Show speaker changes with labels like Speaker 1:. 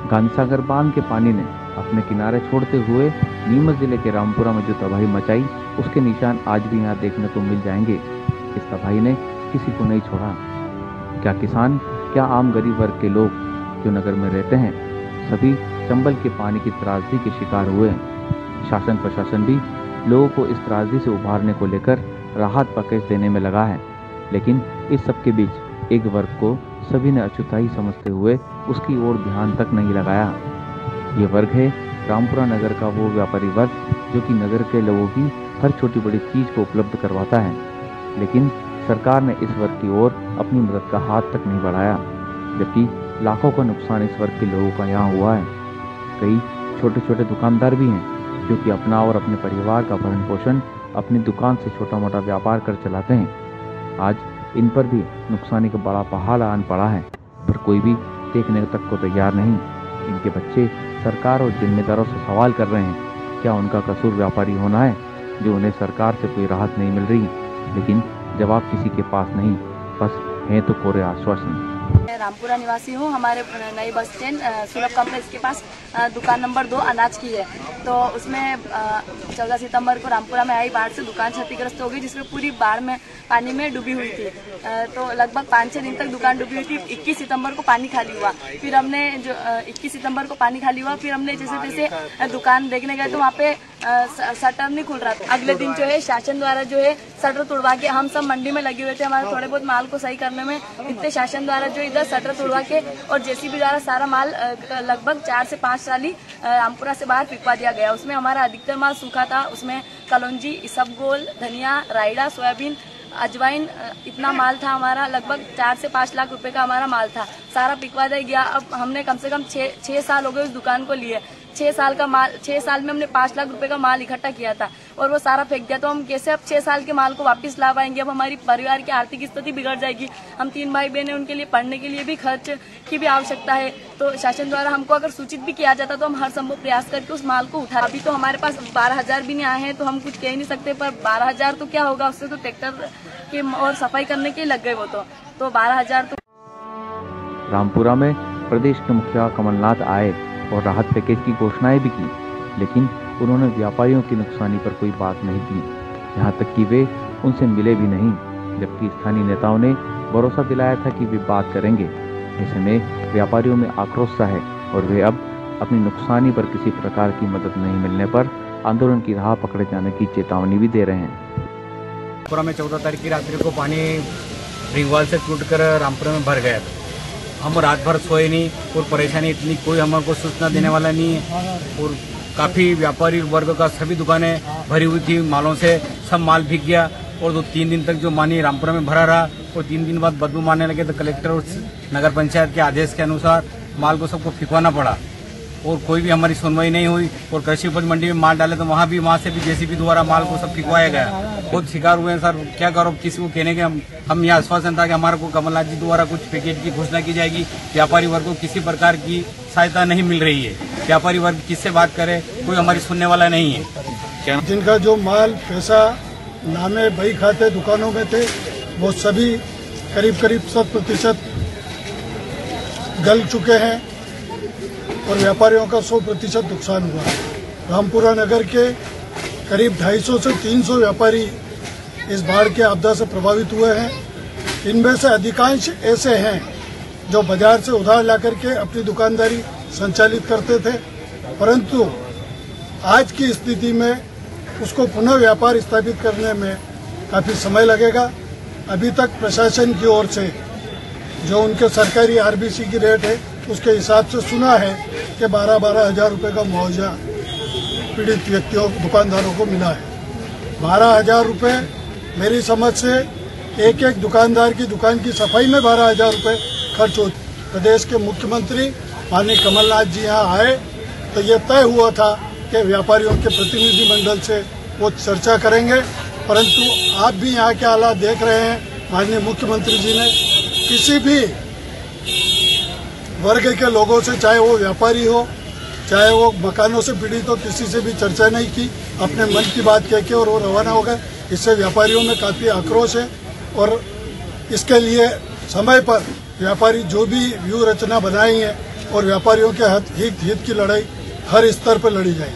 Speaker 1: गांधीसागर बांध के पानी ने अपने किनारे छोड़ते हुए नीमच जिले के रामपुरा में जो तबाही मचाई, उसके निशान आज भी यहाँ देखने को मिल जाएंगे। इस तबाही ने किसी को नहीं छोड़ा। क्या किसान, क्या आम गरीब वर्ग के लोग जो नगर में रहते हैं, सभी चंबल के पानी की त्रासदी के शिकार हुए हैं। शासन प्रशासन भी लोगों को इस त्रासदी से उभारने को लेकर राहत पैकेज देने में लगा है, लेकिन इस सब के बीच एक वर्ग को सभी ने अछूता समझते हुए उसकी ओर ध्यान तक नहीं लगाया। ये वर्ग है रामपुरा नगर का वो व्यापारी वर्ग जो कि नगर के लोगों की हर छोटी बड़ी चीज को उपलब्ध करवाता है, लेकिन सरकार ने इस वर्ग की ओर अपनी मदद का हाथ तक नहीं बढ़ाया, जबकि लाखों का नुकसान इस वर्ग के लोगों का यहाँ हुआ है। कई छोटे छोटे दुकानदार भी हैं जो कि अपना और अपने परिवार का भरण पोषण अपनी दुकान से छोटा मोटा व्यापार कर चलाते हैं। आज इन पर भी नुकसानी का बड़ा पहाड़ आन पड़ा है, पर कोई भी देखने तक को तैयार नहीं। इनके बच्चे सरकार और जिम्मेदारों से सवाल कर रहे हैं, क्या उनका कसूर व्यापारी होना है जो उन्हें सरकार से कोई राहत नहीं मिल रही? लेकिन जवाब किसी के पास नहीं, बस है तो कोरे आश्वासन।
Speaker 2: मैं रामपुरा निवासी हूँ। हमारे नई बस स्टैंड सुलभ कॉम्प्लेक्स के पास दुकान नंबर 2 अनाज की है। तो उसमें 14 सितंबर को रामपुरा में आई बाढ़ से दुकान क्षतिग्रस्त हो गई, जिसमें पूरी बाढ़ में पानी में डूबी हुई थी। तो लगभग 5-6 दिन तक दुकान डूबी हुई थी। 21 सितंबर को पानी खाली हुआ। फिर हमने 21 सितंबर को पानी खाली हुआ, फिर हमने जैसे तैसे दुकान देखने गए तो वहाँ पे शटर नहीं खुल रहा था। अगले दिन जो है शासन द्वारा जो है शटर तोड़वा के, हम सब मंडी में लगे हुए थे हमारे थोड़े बहुत माल को सही करने में, इतने शासन द्वारा जो इधर शटर तोड़वा के और जेसीबी द्वारा सारा माल लगभग 4 से 5 ट्राली रामपुरा से बाहर फिकवा दिया गया। उसमें हमारा अधिकतर माल सूखा था। उसमें कलौंजी, इसबगोल, धनिया, रायडा, सोयाबीन, अजवाइन, इतना माल था हमारा। लगभग 4 से 5 लाख रुपए का हमारा माल था, सारा पिकवा दिया गया। अब हमने कम से कम 6 साल हो गए उस दुकान को लिए। 6 साल में हमने 5 लाख रुपए का माल इकट्ठा किया था और वो सारा फेंक दिया। तो हम कैसे अब 6 साल के माल को वापस ला पाएंगे? अब हमारी परिवार की आर्थिक स्थिति बिगड़ जाएगी। हम 3 भाई बहन हैं, उनके लिए पढ़ने के लिए भी खर्च की भी आवश्यकता है। तो शासन द्वारा हमको अगर सूचित भी किया जाता तो हम हर संभव प्रयास करके उस माल को उठा। अभी तो हमारे पास 12,000 भी नहीं आए हैं, तो हम कुछ कह नहीं सकते। पर 12,000 तो क्या होगा, उससे तो ट्रैक्टर के और सफाई करने के लग गए वो तो 12,000 तो।
Speaker 1: रामपुरा में प्रदेश के मुखिया कमलनाथ आए और राहत पैकेज की घोषणाएं भी की, लेकिन उन्होंने व्यापारियों की नुकसानी पर कोई बात नहीं की। यहाँ तक कि वे उनसे मिले भी नहीं, जबकि स्थानीय नेताओं ने भरोसा दिलाया था कि वे बात करेंगे। ऐसे में व्यापारियों में आक्रोश सा है और वे अब अपनी नुकसानी पर किसी प्रकार की मदद नहीं मिलने पर आंदोलन की राह पकड़े जाने की चेतावनी भी दे रहे हैं।
Speaker 3: रामपुरा में 14 तारीख की रात्रि को पानी रिंगवाल से टूटकर रामपुरा में भर गया था। हम रात भर सोए नहीं और परेशानी इतनी, कोई हमको सूचना देने वाला नहीं है। और काफ़ी व्यापारी वर्ग का सभी दुकानें भरी हुई थी मालों से, सब माल भीग गया। और 2-3 दिन तक जो पानी रामपुरा में भरा रहा और 3 दिन बाद बदबू मारने लगे, तो कलेक्टर और नगर पंचायत के आदेश के अनुसार माल को सबको फिकवाना पड़ा और कोई भी हमारी सुनवाई नहीं हुई। और कृषि उपज मंडी में माल डाले तो वहाँ से भी जेसीबी द्वारा माल को सब फिकवाया गया। बहुत शिकार हुए हैं सर, क्या करो, किसी को कहने के हम यह आश्वासन था कि हमारे को कमलनाथ जी द्वारा कुछ पैकेज की घोषणा की जाएगी। व्यापारी वर्ग को किसी प्रकार की सहायता नहीं मिल रही है। व्यापारी वर्ग किससे बात करे, कोई हमारी सुनने वाला नहीं है।
Speaker 4: जिनका जो माल पैसा नामे बही खाते दुकानों में थे, वो सभी करीब 100% गल चुके हैं और व्यापारियों का 100% नुकसान हुआ। रामपुरा नगर के करीब 250 से 300 व्यापारी इस बाढ़ के आपदा से प्रभावित हुए हैं। इनमें से अधिकांश ऐसे हैं जो बाजार से उधार ला करके अपनी दुकानदारी संचालित करते थे, परंतु आज की स्थिति में उसको पुनः व्यापार स्थापित करने में काफ़ी समय लगेगा। अभी तक प्रशासन की ओर से जो उनके सरकारी आरबीसी की रेट है, उसके हिसाब से सुना है कि 12-12 हजार रुपये का मुआवजा पीड़ित व्यक्तियों दुकानदारों को मिला है। 12,000 रुपये मेरी समझ से एक दुकानदार की दुकान की सफाई में 12,000 रुपये खर्च हो। प्रदेश के मुख्यमंत्री माननीय कमलनाथ जी यहाँ आए तो ये तय हुआ था कि व्यापारियों के प्रतिनिधि मंडल से वो चर्चा करेंगे, परंतु आप भी यहाँ के हालात देख रहे हैं। माननीय मुख्यमंत्री जी ने किसी भी वर्ग के लोगों से, चाहे वो व्यापारी हो, चाहे वो मकानों से पीड़ित हो, किसी से भी चर्चा नहीं की। अपने मन की बात कह के और वो रवाना हो गए। इससे व्यापारियों में काफ़ी आक्रोश है और इसके लिए समय पर व्यापारी जो भी व्यूह रचना बनाई है और व्यापारियों के हित की लड़ाई हर स्तर पर लड़ी जाएगी।